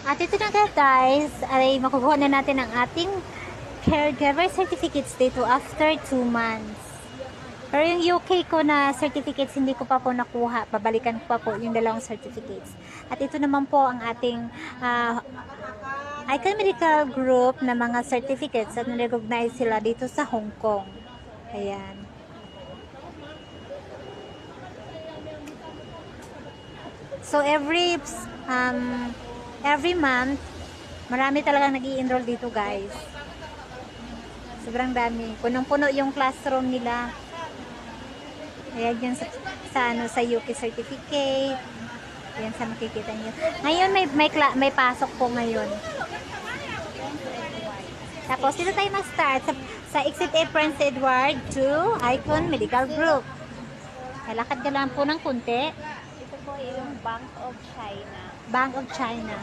At ito na nga guys, ay makukuha na natin ang ating caregiver certificates dito after 2 months. Pero yung UK ko na certificates, hindi ko pa po nakuha. Babalikan ko pa po yung dalawang certificates. At ito naman po ang ating Icon Medical Group na mga certificates at na-recognize sila dito sa Hong Kong. Ayan. So every month, marami talagang nag-i-enroll dito guys. Sobrang dami. Punong-puno yung classroom nila. Ayan yan sa UK certificate. Ayan sa makikita niyo. Ngayon may pasok po ngayon. Tapos dito tayo mag-start sa Exit A Prince Edward to Icon Medical Group. Lakad ka lang po ng kunti. Ito po yung Bank of China. Bank of China.